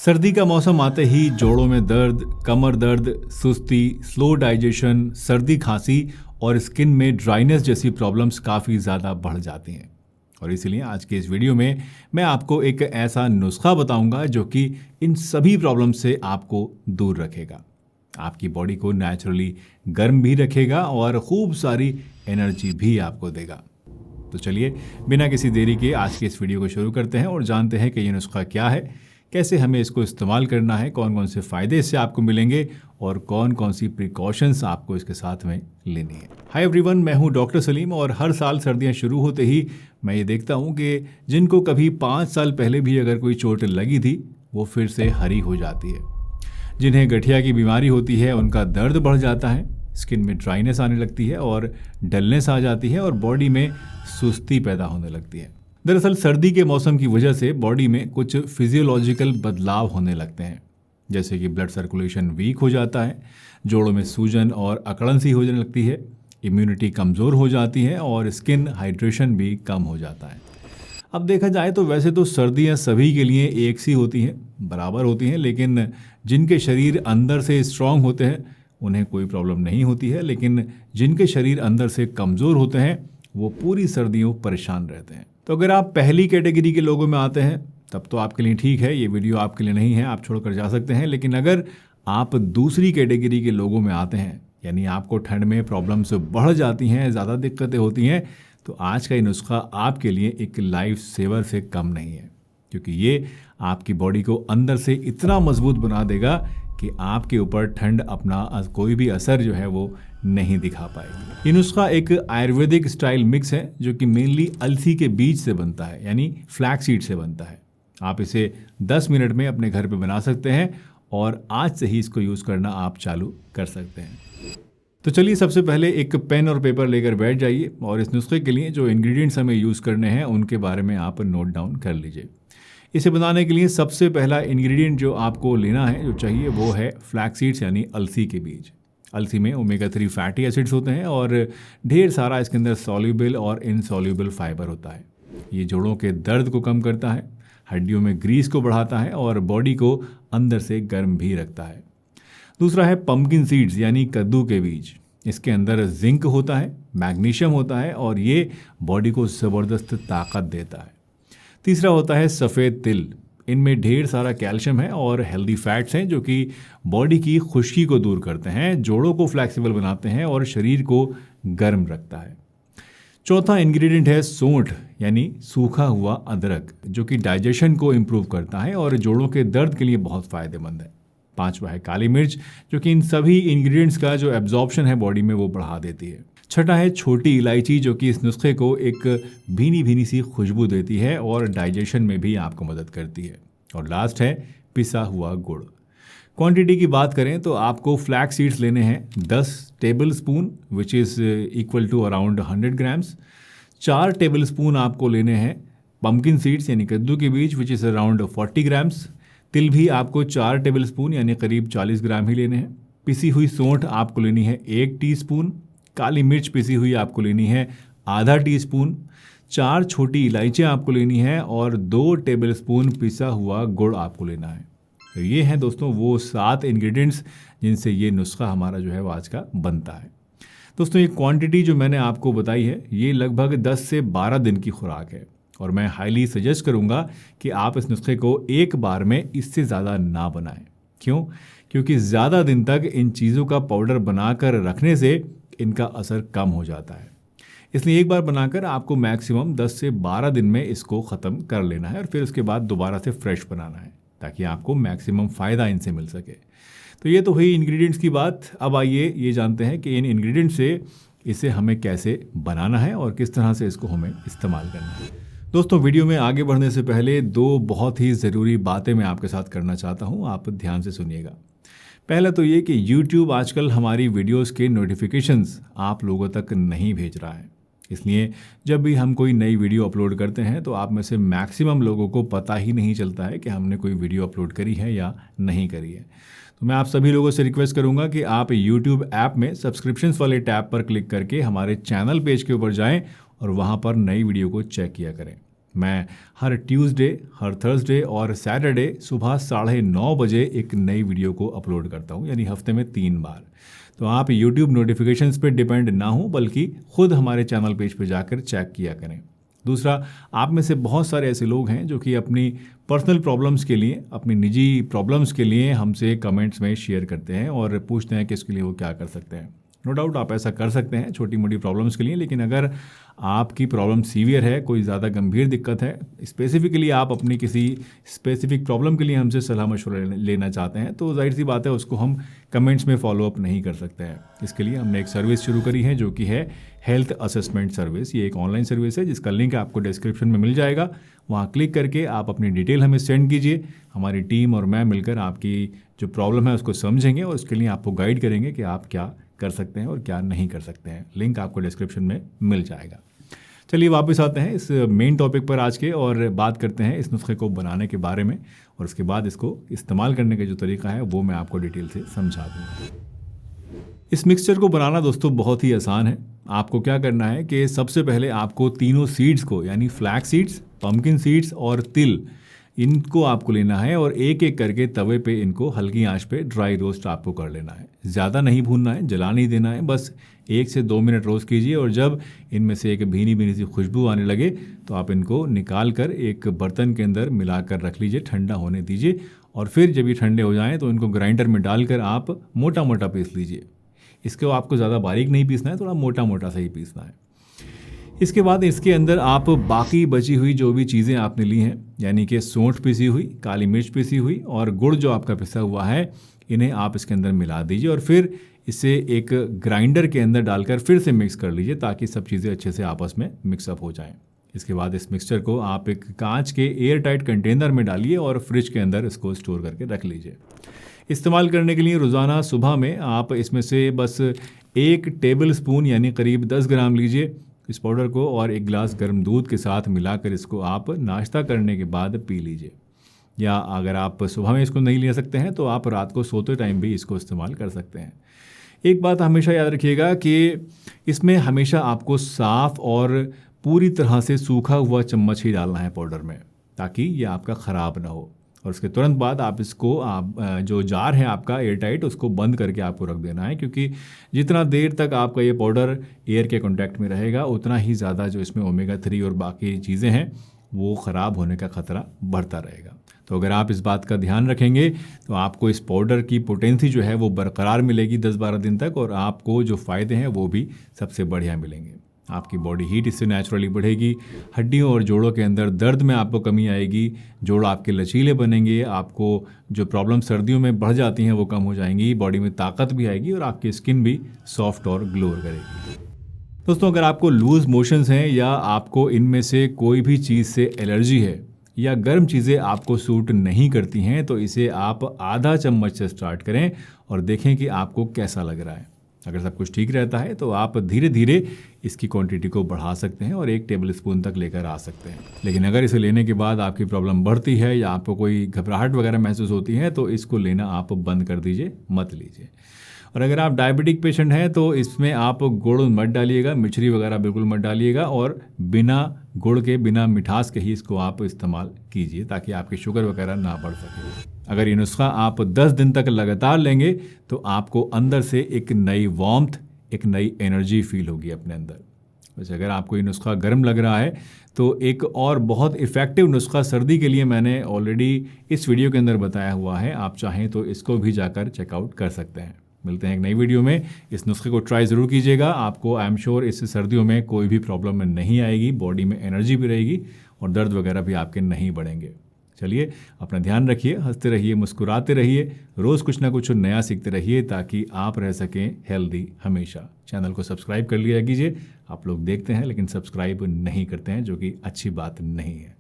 सर्दी का मौसम आते ही जोड़ों में दर्द, कमर दर्द, सुस्ती, स्लो डाइजेशन, सर्दी खांसी और स्किन में ड्राइनेस जैसी प्रॉब्लम्स काफ़ी ज़्यादा बढ़ जाती हैं। और इसलिए आज के इस वीडियो में मैं आपको एक ऐसा नुस्खा बताऊंगा जो कि इन सभी प्रॉब्लम से आपको दूर रखेगा, आपकी बॉडी को नेचुरली गर्म भी रखेगा और खूब सारी एनर्जी भी आपको देगा। तो चलिए बिना किसी देरी के आज के इस वीडियो को शुरू करते हैं और जानते हैं कि ये नुस्खा क्या है, कैसे हमें इसको इस्तेमाल करना है, कौन कौन से फ़ायदे इससे आपको मिलेंगे और कौन कौन सी प्रिकॉशंस आपको इसके साथ में लेनी है। हाय एवरीवन, मैं हूं डॉक्टर सलीम और हर साल सर्दियां शुरू होते ही मैं ये देखता हूं कि जिनको कभी 5 साल पहले भी अगर कोई चोट लगी थी वो फिर से हरी हो जाती है। जिन्हें गठिया की बीमारी होती है उनका दर्द बढ़ जाता है, स्किन में ड्राइनेस आने लगती है और डलनेस आ जाती है और बॉडी में सुस्ती पैदा होने लगती है। दरअसल सर्दी के मौसम की वजह से बॉडी में कुछ फिजियोलॉजिकल बदलाव होने लगते हैं, जैसे कि ब्लड सर्कुलेशन वीक हो जाता है, जोड़ों में सूजन और अकड़न सी होने लगती है, इम्यूनिटी कमज़ोर हो जाती है और स्किन हाइड्रेशन भी कम हो जाता है। अब देखा जाए तो वैसे तो सर्दियां सभी के लिए एक सी होती हैं, बराबर होती हैं, लेकिन जिनके शरीर अंदर से स्ट्रांग होते हैं उन्हें कोई प्रॉब्लम नहीं होती है, लेकिन जिनके शरीर अंदर से कमज़ोर होते हैं वो पूरी सर्दियों परेशान रहते हैं। तो अगर आप पहली कैटेगरी के लोगों में आते हैं तब तो आपके लिए ठीक है, ये वीडियो आपके लिए नहीं है, आप छोड़कर जा सकते हैं। लेकिन अगर आप दूसरी कैटेगरी के लोगों में आते हैं, यानी आपको ठंड में प्रॉब्लम्स बढ़ जाती हैं, ज़्यादा दिक्कतें होती हैं, तो आज का ये नुस्खा आपके लिए एक लाइफ सेवर से कम नहीं है, क्योंकि ये आपकी बॉडी को अंदर से इतना मजबूत बना देगा कि आपके ऊपर ठंड अपना कोई भी असर जो है वो नहीं दिखा पाएगी। ये नुस्खा एक आयुर्वेदिक स्टाइल मिक्स है जो कि मेनली अलसी के बीज से बनता है, यानी फ्लैक्स सीड से बनता है। आप इसे 10 मिनट में अपने घर पे बना सकते हैं और आज से ही इसको यूज़ करना आप चालू कर सकते हैं। तो चलिए सबसे पहले एक पेन और पेपर लेकर बैठ जाइए और इस नुस्खे के लिए जो इंग्रेडिएंट्स हमें यूज़ करने हैं उनके बारे में आप नोट डाउन कर लीजिए। इसे बनाने के लिए सबसे पहला इंग्रेडिएंट जो आपको लेना है, जो चाहिए, वो है फ्लैक्स सीड्स यानी अलसी के बीज। अलसी में ओमेगा 3 फैटी एसिड्स होते हैं और ढेर सारा इसके अंदर सॉल्युबल और इनसॉल्युबल फाइबर होता है। ये जोड़ों के दर्द को कम करता है, हड्डियों में ग्रीस को बढ़ाता है और बॉडी को अंदर से गर्म भी रखता है। दूसरा है पम्पकिन सीड्स यानी कद्दू के बीज। इसके अंदर जिंक होता है, मैग्नीशियम होता है और ये बॉडी को ज़बरदस्त ताकत देता है। तीसरा होता है सफ़ेद तिल। इनमें ढेर सारा कैल्शियम है और हेल्दी फैट्स हैं जो कि बॉडी की खुश्की को दूर करते हैं, जोड़ों को फ्लेक्सिबल बनाते हैं और शरीर को गर्म रखता है। चौथा इंग्रेडिएंट है सौंठ यानी सूखा हुआ अदरक, जो कि डाइजेशन को इम्प्रूव करता है और जोड़ों के दर्द के लिए बहुत फ़ायदेमंद है। पांचवा है काली मिर्च, जो कि इन सभी इंग्रेडिएंट्स का जो एब्जॉर्प्शन है बॉडी में वो बढ़ा देती है। छठा है छोटी इलायची, जो कि इस नुस्खे को एक भीनी भीनी सी खुशबू देती है और डाइजेशन में भी आपको मदद करती है। और लास्ट है पिसा हुआ गुड़। क्वांटिटी की बात करें तो आपको फ्लैक्स सीड्स लेने हैं 10 tablespoon which is equal to around 100 grams. 4 tablespoon आपको लेने हैं पम्पकिन सीड्स यानी कद्दू के बीज विच इज़ अराउंड 40 ग्राम्स। तिल भी आपको 4 टेबल स्पून यानी करीब 40 ग्राम ही लेने हैं। पिसी हुई सौंठ आपको लेनी है 1 टीस्पून। काली मिर्च पिसी हुई आपको लेनी है आधा टीस्पून। 4 छोटी इलायचियाँ आपको लेनी है और 2 टेबल स्पून पिसा हुआ गुड़ आपको लेना है। तो ये हैं दोस्तों वो 7 इंग्रेडिएंट्स जिनसे ये नुस्खा हमारा जो है वो आज का बनता है। दोस्तों ये क्वांटिटी जो मैंने आपको बताई है ये लगभग 10 से 12 दिन की खुराक है और मैं हाईली सजेस्ट करूँगा कि आप इस नुस्खे को एक बार में इससे ज़्यादा ना बनाएं। क्यों? क्योंकि ज़्यादा दिन तक इन चीज़ों का पाउडर बनाकर रखने से इनका असर कम हो जाता है। इसलिए एक बार बनाकर आपको मैक्सिमम 10 से 12 दिन में इसको ख़त्म कर लेना है और फिर उसके बाद दोबारा से फ्रेश बनाना है ताकि आपको मैक्सिमम फ़ायदा इनसे मिल सके। तो ये तो हुई इंग्रेडिएंट्स की बात। अब आइए ये जानते हैं कि इन इंग्रेडिएंट्स से इसे हमें कैसे बनाना है और किस तरह से इसको हमें इस्तेमाल करना है। दोस्तों वीडियो में आगे बढ़ने से पहले 2 बहुत ही ज़रूरी बातें मैं आपके साथ करना चाहता हूँ, आप ध्यान से सुनिएगा। पहला तो ये कि YouTube आजकल हमारी वीडियोस के नोटिफिकेशंस आप लोगों तक नहीं भेज रहा है, इसलिए जब भी हम कोई नई वीडियो अपलोड करते हैं तो आप में से मैक्सिमम लोगों को पता ही नहीं चलता है कि हमने कोई वीडियो अपलोड करी है या नहीं करी है। तो मैं आप सभी लोगों से रिक्वेस्ट करूंगा कि आप YouTube ऐप में सब्सक्रिप्शंस वाले टैब पर क्लिक करके हमारे चैनल पेज के ऊपर जाएं और वहां पर नई वीडियो को चेक किया करें। मैं हर ट्यूसडे, हर थर्सडे और सैटरडे सुबह 9:30 बजे एक नई वीडियो को अपलोड करता हूँ, यानी हफ्ते में 3 बार। तो आप यूट्यूब नोटिफिकेशंस पे डिपेंड ना हो, बल्कि खुद हमारे चैनल पेज पे जाकर चेक किया करें। दूसरा, आप में से बहुत सारे ऐसे लोग हैं जो कि अपनी पर्सनल प्रॉब्लम्स के लिए, अपनी निजी प्रॉब्लम्स के लिए हमसे कमेंट्स में शेयर करते हैं और पूछते हैं कि इसके लिए वो क्या कर सकते हैं। नो डाउट आप ऐसा कर सकते हैं छोटी मोटी प्रॉब्लम्स के लिए, लेकिन अगर आपकी प्रॉब्लम सीवियर है, कोई ज़्यादा गंभीर दिक्कत है, स्पेसिफिकली आप अपनी किसी स्पेसिफिक प्रॉब्लम के लिए हमसे सलाह मशवरा लेना चाहते हैं, तो जाहिर सी बात है उसको हम कमेंट्स में फॉलोअप नहीं कर सकते हैं। इसके लिए हमने एक सर्विस शुरू करी है जो कि है हेल्थ असेसमेंट सर्विस। ये एक ऑनलाइन सर्विस है जिसका लिंक आपको डिस्क्रिप्शन में मिल जाएगा। वहाँ क्लिक करके आप अपनी डिटेल हमें सेंड कीजिए। हमारी टीम और मैं मिलकर आपकी जो प्रॉब्लम है उसको समझेंगे और उसके लिए आपको गाइड करेंगे कि आप क्या कर सकते हैं और क्या नहीं कर सकते हैं। लिंक आपको डिस्क्रिप्शन में मिल जाएगा। चलिए वापस आते हैं इस मेन टॉपिक पर आज के और बात करते हैं इस नुस्खे को बनाने के बारे में, और उसके बाद इसको इस्तेमाल करने का जो तरीका है वो मैं आपको डिटेल से समझा दूँगा। इस मिक्सचर को बनाना दोस्तों बहुत ही आसान है। आपको क्या करना है कि सबसे पहले आपको तीनों सीड्स को, यानी फ्लैक्स सीड्स, पम्पकिन सीड्स और तिल, इनको आपको लेना है और एक एक करके तवे पे इनको हल्की आंच पे ड्राई रोस्ट आपको कर लेना है। ज़्यादा नहीं भूनना है, जला नहीं देना है, बस 1 से 2 मिनट रोस्ट कीजिए और जब इनमें से एक भीनी भीनी सी खुशबू आने लगे तो आप इनको निकाल कर एक बर्तन के अंदर मिलाकर रख लीजिए, ठंडा होने दीजिए। और फिर जब ये ठंडे हो जाएँ तो इनको ग्राइंडर में डालकर आप मोटा मोटा पीस लीजिए। इसको आपको ज़्यादा बारीक नहीं पीसना है, थोड़ा मोटा मोटा सा ही पीसना है। इसके बाद इसके अंदर आप बाकी बची हुई जो भी चीज़ें आपने ली हैं, यानी कि सौंठ पिसी हुई, काली मिर्च पिसी हुई और गुड़ जो आपका पिसा हुआ है, इन्हें आप इसके अंदर मिला दीजिए और फिर इसे एक ग्राइंडर के अंदर डालकर फिर से मिक्स कर लीजिए ताकि सब चीज़ें अच्छे से आपस में मिक्सअप हो जाएं। इसके बाद इस मिक्सचर को आप एक कांच के एयर टाइट कंटेनर में डालिए और फ्रिज के अंदर इसको स्टोर करके रख लीजिए। इस्तेमाल करने के लिए रोज़ाना सुबह में आप इसमें से बस 1 टेबल स्पून यानी करीब 10 ग्राम लीजिए इस पाउडर को और 1 गिलास गर्म दूध के साथ मिलाकर इसको आप नाश्ता करने के बाद पी लीजिए। या अगर आप सुबह में इसको नहीं ले सकते हैं तो आप रात को सोते टाइम भी इसको इस्तेमाल कर सकते हैं। एक बात हमेशा याद रखिएगा कि इसमें हमेशा आपको साफ़ और पूरी तरह से सूखा हुआ चम्मच ही डालना है पाउडर में, ताकि ये आपका ख़राब ना हो। और उसके तुरंत बाद आप इसको जो जार है आपका एयर टाइट, उसको बंद करके आपको रख देना है, क्योंकि जितना देर तक आपका ये पाउडर एयर के कांटेक्ट में रहेगा उतना ही ज़्यादा जो इसमें ओमेगा 3 और बाकी चीज़ें हैं वो ख़राब होने का ख़तरा बढ़ता रहेगा। तो अगर आप इस बात का ध्यान रखेंगे तो आपको इस पाउडर की पोटेंसी जो है वो बरकरार मिलेगी 10-12 दिन तक, और आपको जो फ़ायदे हैं वो भी सबसे बढ़िया मिलेंगे। आपकी बॉडी हीट इससे नेचुरली बढ़ेगी, हड्डियों और जोड़ों के अंदर दर्द में आपको कमी आएगी, जोड़ आपके लचीले बनेंगे, आपको जो प्रॉब्लम सर्दियों में बढ़ जाती हैं वो कम हो जाएंगी, बॉडी में ताकत भी आएगी और आपकी स्किन भी सॉफ्ट और ग्लो करेगी। दोस्तों, अगर आपको लूज मोशंस हैं या आपको इनमें से कोई भी चीज़ से एलर्जी है या गर्म चीज़ें आपको सूट नहीं करती हैं, तो इसे आप आधा चम्मच से स्टार्ट करें और देखें कि आपको कैसा लग रहा है। अगर सब कुछ ठीक रहता है तो आप धीरे धीरे इसकी क्वांटिटी को बढ़ा सकते हैं और 1 टेबल स्पून तक लेकर आ सकते हैं। लेकिन अगर इसे लेने के बाद आपकी प्रॉब्लम बढ़ती है या आपको कोई घबराहट वगैरह महसूस होती है तो इसको लेना आप बंद कर दीजिए, मत लीजिए। और अगर आप डायबिटिक पेशेंट हैं तो इसमें आप गुड़ मत डालिएगा, मिश्री वगैरह बिल्कुल मत डालिएगा, और बिना गुड़ के, बिना मिठास के ही इसको आप इस्तेमाल कीजिए ताकि आपकी शुगर वगैरह ना बढ़ सके। अगर ये नुस्खा आप 10 दिन तक लगातार लेंगे तो आपको अंदर से एक नई वार्मथ, एक नई एनर्जी फील होगी अपने अंदर। वैसे अगर आपको ये नुस्खा गर्म लग रहा है तो एक और बहुत इफ़ेक्टिव नुस्खा सर्दी के लिए मैंने ऑलरेडी इस वीडियो के अंदर बताया हुआ है, आप चाहें तो इसको भी जाकर चेकआउट कर सकते हैं। मिलते हैं एक नई वीडियो में। इस नुस्खे को ट्राई ज़रूर कीजिएगा, आपको आई एम श्योर इस सर्दियों में कोई भी प्रॉब्लम नहीं आएगी, बॉडी में एनर्जी भी रहेगी और दर्द वगैरह भी आपके नहीं बढ़ेंगे। चलिए, अपना ध्यान रखिए, हंसते रहिए, मुस्कुराते रहिए, रोज़ कुछ ना कुछ नया सीखते रहिए ताकि आप रह सकें हेल्दी हमेशा। चैनल को सब्सक्राइब कर लिया कीजिए। आप लोग देखते हैं लेकिन सब्सक्राइब नहीं करते हैं, जो कि अच्छी बात नहीं है।